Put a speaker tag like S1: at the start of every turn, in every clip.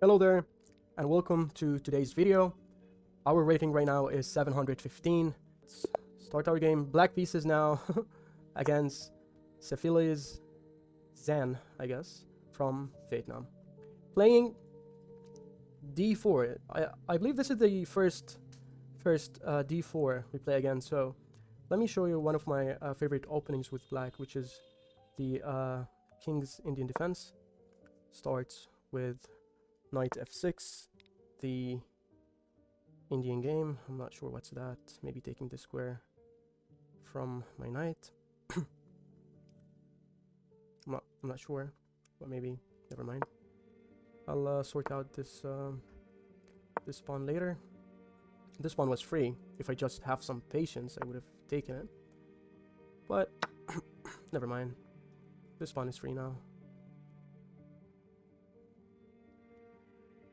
S1: Hello there, and welcome to today's video. Our rating right now is 715. Let's start our game. Black pieces now against Syphilis Zan, I guess, from Vietnam. Playing d4. I believe this is the first d4 we play again, so let me show you one of my favorite openings with black, which is the King's Indian Defense. Starts with Knight f6, the Indian game. I'm not sure what's that. Maybe taking the square from my knight. I'm not sure, but maybe. Never mind. I'll sort out this this pawn later. This pawn was free. If I just have some patience, I would have taken it. But never mind. This pawn is free now.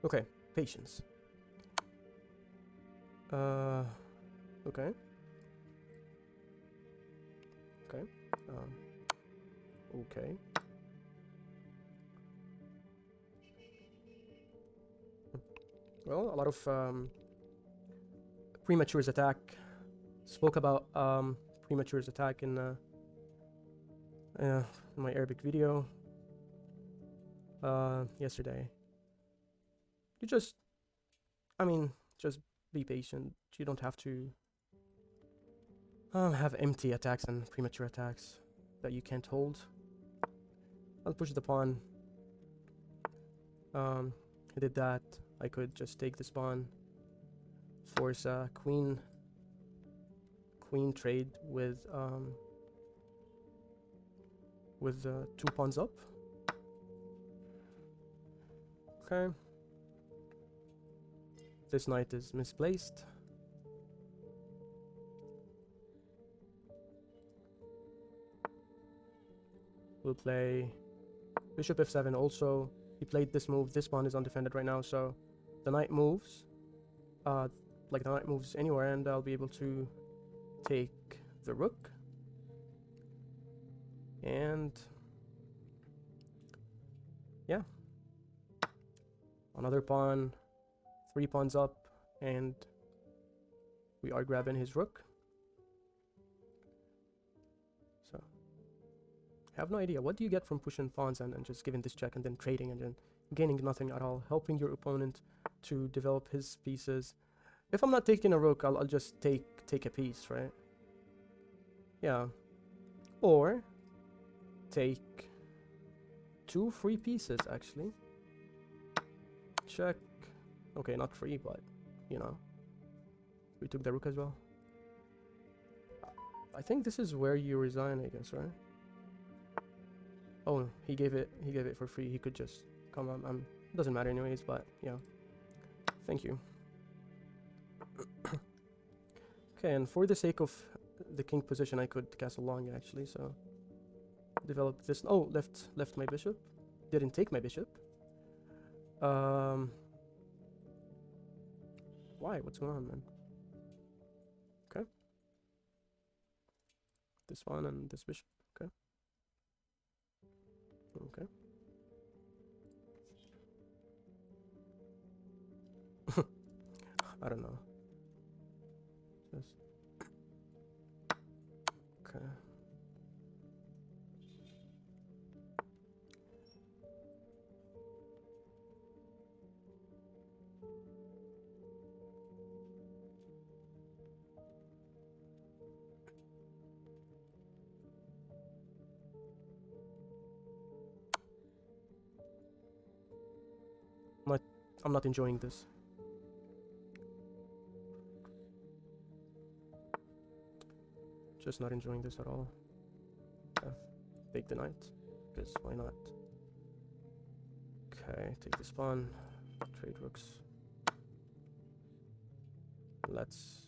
S1: Okay, patience. Okay. Okay. Okay. Well, a lot of prematures attack. Spoke about prematures attack in my Arabic video yesterday. You just, just be patient. You don't have to have empty attacks and premature attacks that you can't hold. I'll push the pawn. I did that. I could just take this pawn, force a queen trade with 2 pawns up. Okay. This knight is misplaced. We'll play bishop f7 also. He played this move. This pawn is undefended right now, so the knight moves. Like the knight moves anywhere, and I'll be able to take the rook. And yeah. Another pawn. 3 pawns up, and we are grabbing his rook. So I have no idea. What do you get from pushing pawns and just giving this check and then trading and then gaining nothing at all, helping your opponent to develop his pieces? If I'm not taking a rook, I'll just take a piece, right? Yeah. Or take 2 free pieces, actually. Check. Okay, not free, but, you know. We took the rook as well. I think this is where you resign, I guess, right? Oh, he gave it for free. He could just come up. Doesn't matter anyways, but yeah. Thank you. Okay, and for the sake of the king position, I could castle long, actually, so develop this. Oh, left my bishop. Didn't take my bishop. Why? What's going on, man? Okay. This one and this bishop. Okay. Okay. I don't know. Just okay. I'm not enjoying this. Just not enjoying this at all. Take the knight, because why not? Okay, take this pawn, trade rooks. Let's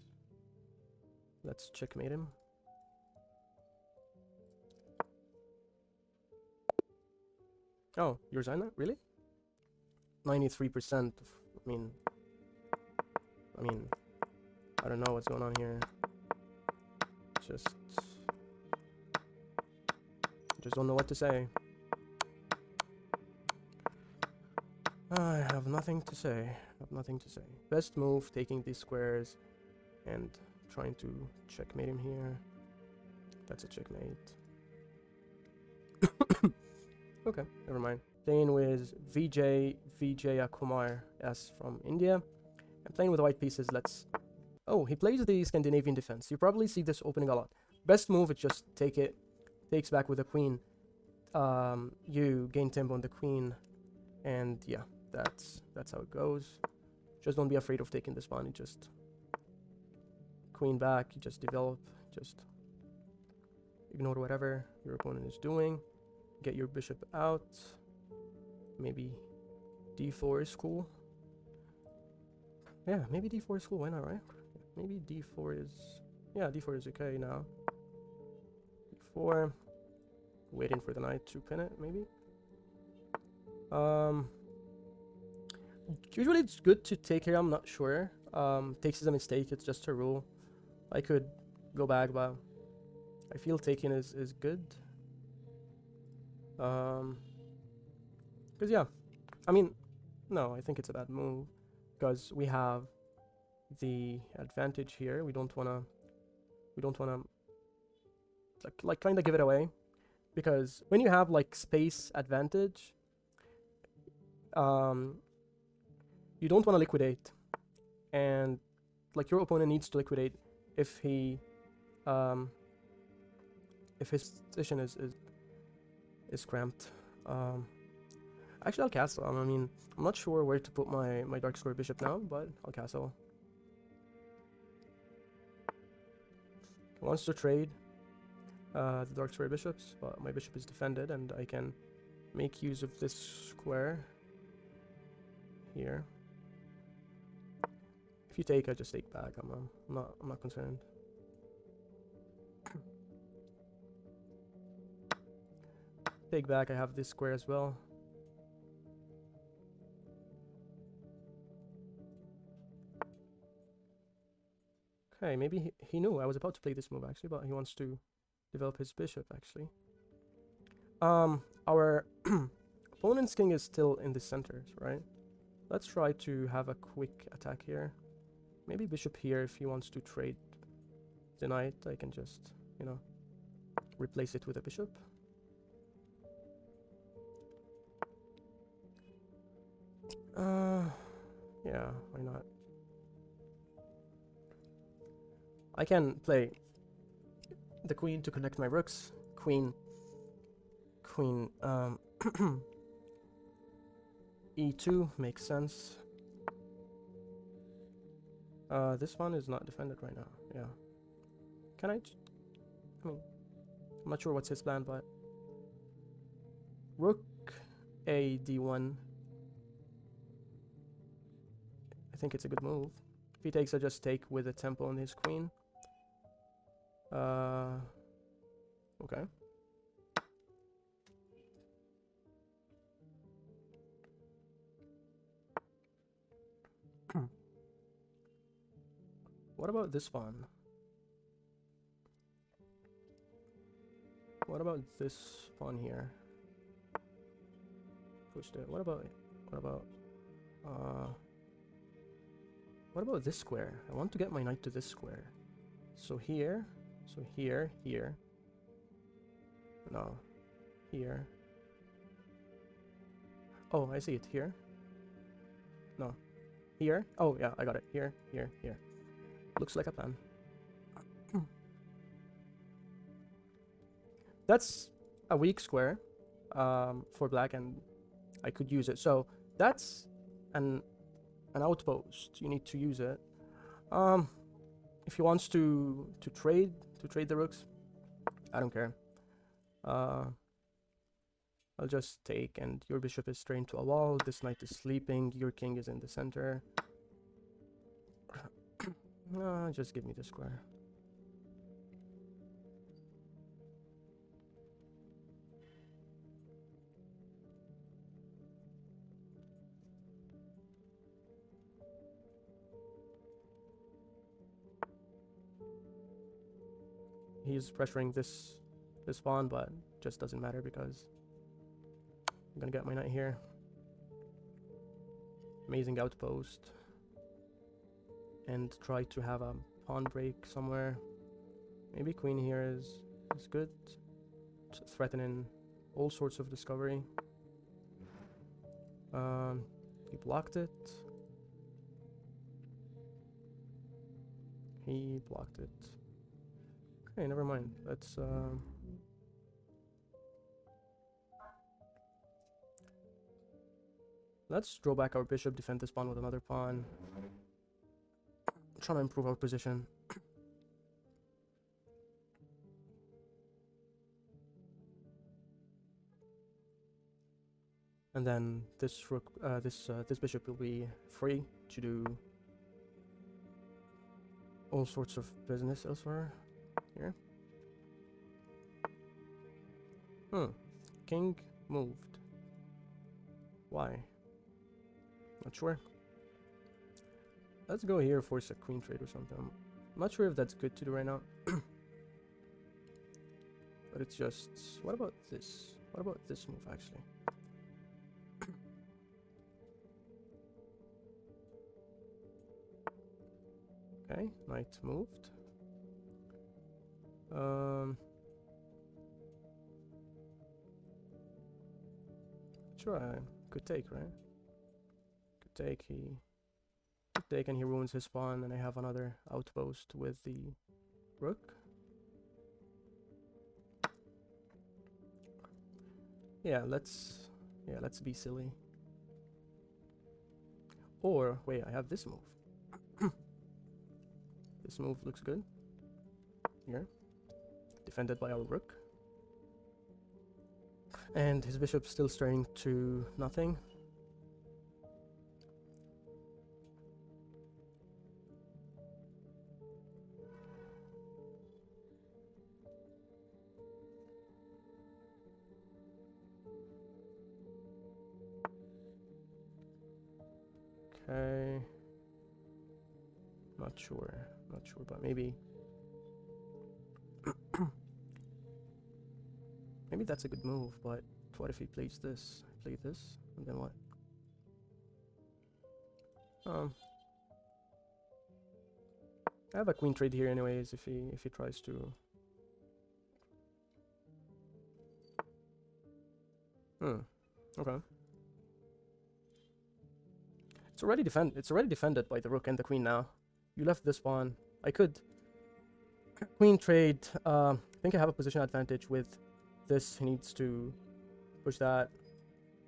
S1: checkmate him. Oh, you're Zaina? Really? 93%. I mean, I don't know what's going on here. Just don't know what to say. I have nothing to say. I have nothing to say. Best move, taking these squares and trying to checkmate him here. That's a checkmate. Okay, never mind. Playing with Vijay Kumar S from India. I'm playing with white pieces. Let's... Oh, he plays the Scandinavian defense. You probably see this opening a lot. Best move is just take it. Takes back with the queen. You gain tempo on the queen. And yeah, that's how it goes. Just don't be afraid of taking this pawn. You just... Queen back. You just develop. Just... Ignore whatever your opponent is doing. Get your bishop out. Maybe d4 is cool. Yeah, maybe d4 is cool. Why not, right? Maybe d4 is... Yeah, d4 is okay now. d4. Waiting for the knight to pin it, maybe. Usually it's good to take here. I'm not sure. Takes is a mistake. It's just a rule. I could go back, but I feel taking is good. Because yeah, I mean, no, I think it's a bad move because we have the advantage here. We don't wanna like kind of give it away, because when you have like space advantage, you don't want to liquidate, and like your opponent needs to liquidate if he if his position is cramped. Actually, I'll castle. I mean, I'm not sure where to put my dark square bishop now, but I'll castle. He wants to trade the dark square bishops, but my bishop is defended, and I can make use of this square here. If you take, I just take back. I'm not concerned. Take back. I have this square as well. Okay, maybe he knew I was about to play this move actually, but he wants to develop his bishop actually. Our opponent's king is still in the center, right? Let's try to have a quick attack here. Maybe bishop here. If he wants to trade the knight, I can just, you know, replace it with a bishop. Yeah, why not? I can play the queen to connect my rooks. Queen, e2 makes sense. This one is not defended right now. Yeah. Can I mean, I'm not sure what's his plan, but rook a d1. I think it's a good move. If he takes, I just take with a tempo on his queen. Okay. What about this one? What about this pawn here? Pushed it. What about this square? I want to get my knight to this square. So here, here. No, here. Oh, I see it here. No, here. Oh yeah, I got it. Here. Looks like a plan. That's a weak square for black, and I could use it. So that's an outpost. You need to use it. If he wants to trade the rooks, I don't care. I'll just take, and your bishop is trained to a wall. This knight is sleeping. Your king is in the center. Just give me the square. He's pressuring this pawn, but just doesn't matter because I'm gonna get my knight here. amazing outpost and try to have a pawn break somewhere. Maybe queen here is good, threatening all sorts of discovery. He blocked it. He blocked it. Okay, never mind. Let's draw back our bishop, defend this pawn with another pawn. Trying to improve our position. And then this rook, this bishop will be free to do all sorts of business elsewhere. Here. King moved. Why? Not sure. Let's go here, force a queen trade or something. I'm not sure if that's good to do right now. But it's just... What about this? What about this move, actually? Okay, knight moved. Sure, I could take, right? Could take, he could take and he ruins his pawn, and I have another outpost with the rook. Yeah, let's be silly. Or wait, I have this move. This move looks good. Here. Defended by our rook. And his bishop's still staring to nothing. Okay. Not sure, but maybe maybe that's a good move, but what if he plays this? Play this, and then what? I have a queen trade here anyways if he tries to. Okay. It's already defended by the rook and the queen now. You left this pawn. I could queen trade. I think I have a position advantage with this. He needs to push that.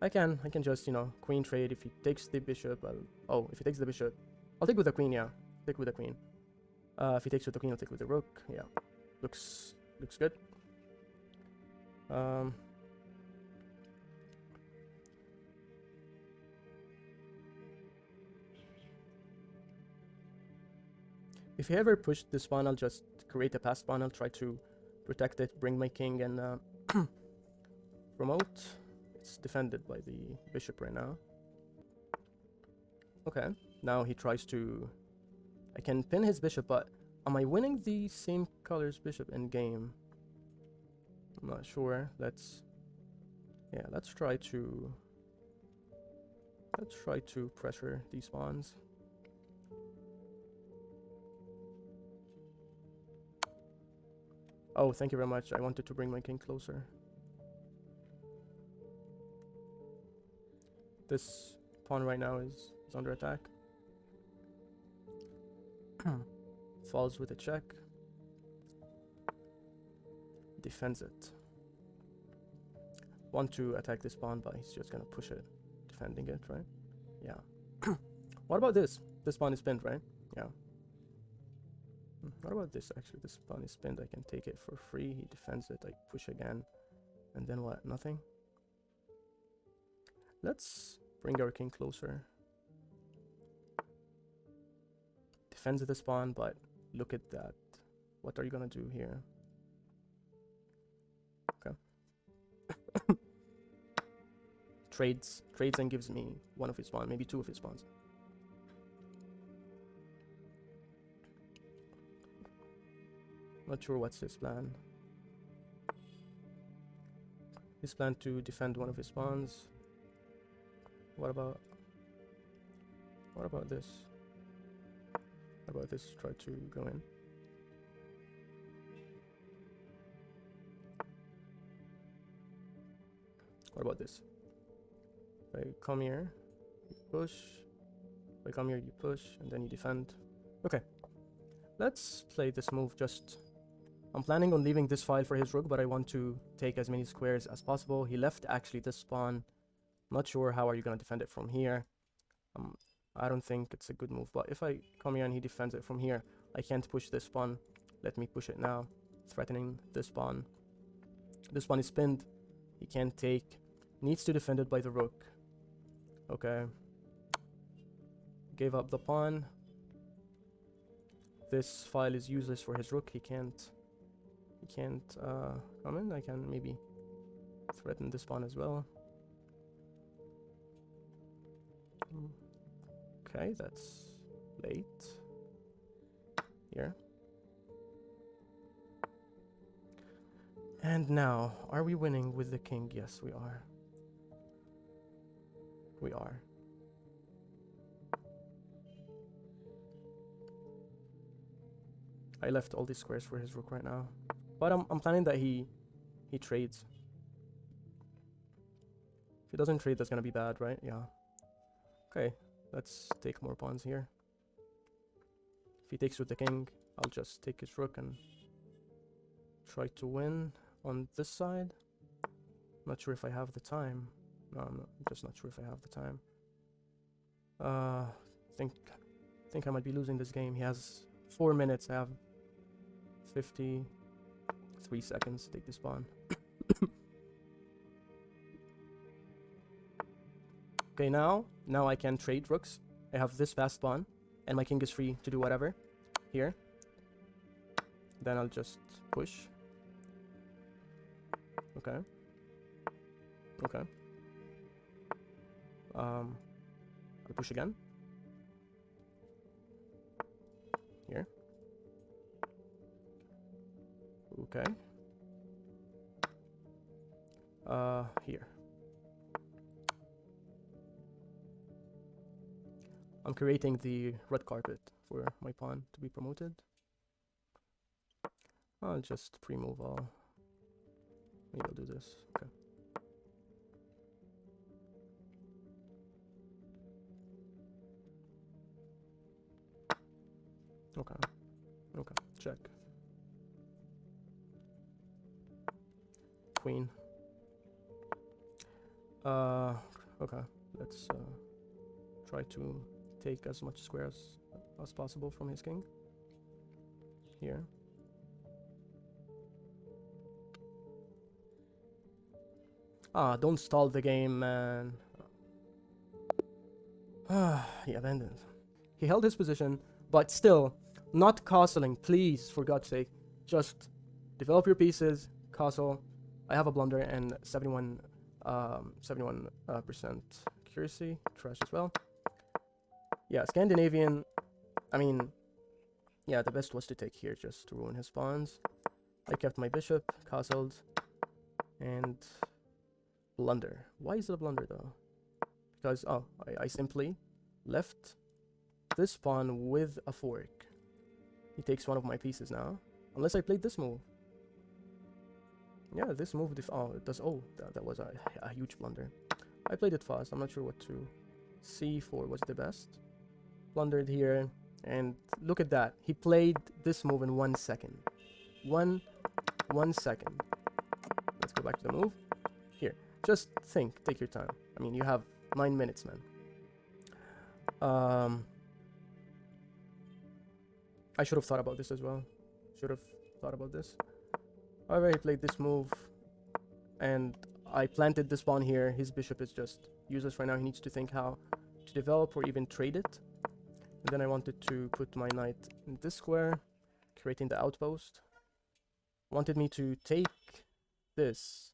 S1: I can just, you know, queen trade. If he takes the bishop, if he takes the bishop, I'll take with the queen. Yeah, take with the queen. If he takes with the queen, I'll take with the rook. Yeah, looks good. If he ever pushed this pawn, I'll just create a passed pawn. I'll try to protect it, bring my king, and promote. It's defended by the bishop right now. Okay, now he tries to... I can pin his bishop, but am I winning the same color's bishop in game? I'm not sure. Let's try to pressure these pawns. Oh, thank you very much. I wanted to bring my king closer. This pawn right now is under attack. Falls with a check. Defends it. Want to attack this pawn, but he's just gonna push it, defending it, right? Yeah. What about this? This pawn is pinned, right? Yeah. What about this, actually? This pawn is pinned. I can take it for free. He defends it. I push again. And then what? Nothing? Let's bring our king closer. Defends this pawn, but look at that. What are you gonna do here? Okay. Trades and gives me one of his pawns, maybe two of his pawns. Not sure what's his plan. His plan to defend one of his pawns. What about... What about this? What about this? Try to go in. What about this? If I come here, you push. If I come here, you push, and then you defend. Okay. Let's play this move. I'm planning on leaving this file for his rook, but I want to take as many squares as possible. He left actually this pawn. Not sure how are you gonna defend it from here. I don't think it's a good move, but if I come here and he defends it from here, I can't push this pawn. Let me push it now, threatening this pawn. This pawn is pinned. He can't take. Needs to defend it by the rook. Okay. Gave up the pawn. This file is useless for his rook. He can't come in. I can maybe threaten this pawn as well. Okay, that's late. Here. And now, are we winning with the king? Yes, we are. We are. I left all these squares for his rook right now. But I'm planning that he trades. If he doesn't trade, that's gonna be bad, right? Yeah. Okay, let's take more pawns here. If he takes with the king, I'll just take his rook and try to win on this side. Not sure if I have the time. No, I'm just not sure if I have the time. Think I might be losing this game. He has 4 minutes. I have 53 seconds to take this pawn. Okay, now I can trade rooks. I have this passed pawn, and my king is free to do whatever here. Then I'll just push. Okay. Okay. I'll push again. Here. Okay. Here. I'm creating the red carpet for my pawn to be promoted. I'll just pre-move all. Maybe I'll do this. Okay. Okay. Okay. Check. Queen. Okay. Let's try to take as much squares as possible from his king. Here. Don't stall the game, man. He abandoned. He held his position, but still, not castling, please, for God's sake. Just develop your pieces, castle. I have a blunder and 71% accuracy, trash as well. Yeah, Scandinavian, I mean, yeah, the best was to take here just to ruin his pawns. I kept my bishop, castled, and blunder. Why is it a blunder though? Because, I simply left this pawn with a fork. He takes one of my pieces now. Unless I played this move. Yeah, this move, it does, that was a huge blunder. I played it fast, I'm not sure what to. C4 was the best. Blundered here, and look at that. He played this move in 1 second. One second. Let's go back to the move. Here, just think, take your time. I mean, you have 9 minutes, man. I should have thought about this as well. Should have thought about this. However, he played this move, and I planted this pawn here. His bishop is just useless right now. He needs to think how to develop or even trade it. And then I wanted to put my knight in this square, creating the outpost. Wanted me to take this,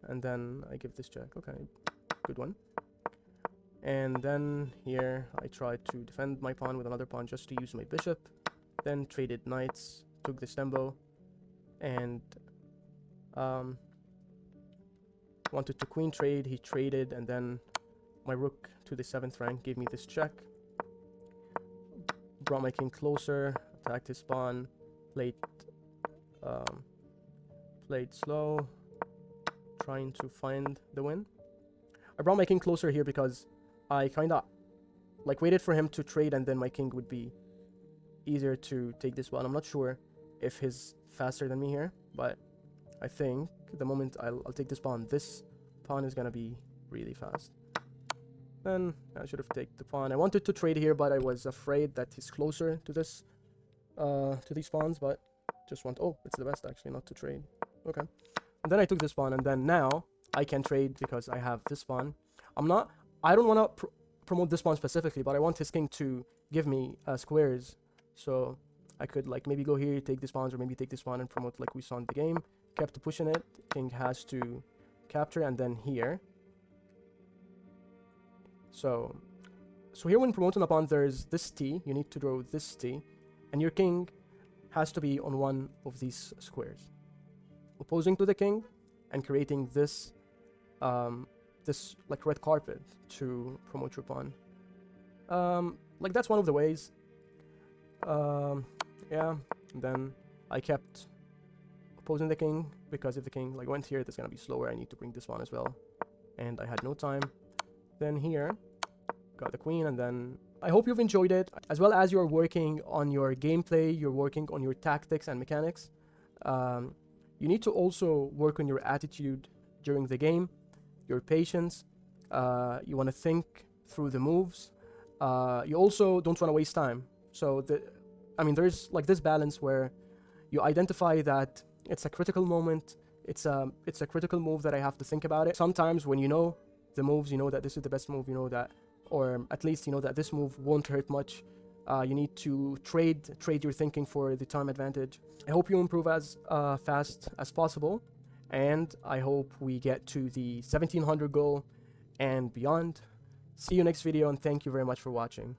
S1: and then I give this check. Okay, good one. And then here I tried to defend my pawn with another pawn just to use my bishop. Then traded knights, took this tempo, and wanted to queen trade. He traded, and then my rook to the 7th rank gave me this check. brought my king closer, attacked his pawn, played slow, trying to find the win. I brought my king closer here because I kind of like waited for him to trade, and then my king would be easier to take this pawn. I'm not sure if he's faster than me here, but I think the moment I'll take this pawn is gonna be really fast. Then I should have taken the pawn. I wanted to trade here, but I was afraid that he's closer to this to these pawns, but just want, oh, it's the best actually not to trade. Okay. And then I took this pawn, and then now I can trade because I have this pawn. I don't want to promote this pawn specifically, but I want his king to give me squares, so I could like maybe go here, take these pawns, or maybe take this pawn and promote like we saw in the game. Kept pushing it. King has to capture, and then here. So here when promoting a pawn, there's this T. You need to draw this T, and your king has to be on one of these squares, opposing to the king, and creating this this like red carpet to promote your pawn. Like that's one of the ways. Yeah. And then I kept opposing the king because if the king like went here, that's gonna be slower. I need to bring this pawn as well, and I had no time. Then here, got the queen, and then I hope you've enjoyed it. As well as you're working on your gameplay, you're working on your tactics and mechanics. You need to also work on your attitude during the game, your patience. You want to think through the moves. You also don't want to waste time. So there's like this balance where you identify that it's a critical moment. It's a critical move that I have to think about it. Sometimes when you know the moves, you know that this is the best move, you know that, or at least you know that this move won't hurt much. You need to trade your thinking for the time advantage. I hope you improve as fast as possible, and I hope we get to the 1700 goal and beyond. See you next video, and thank you very much for watching.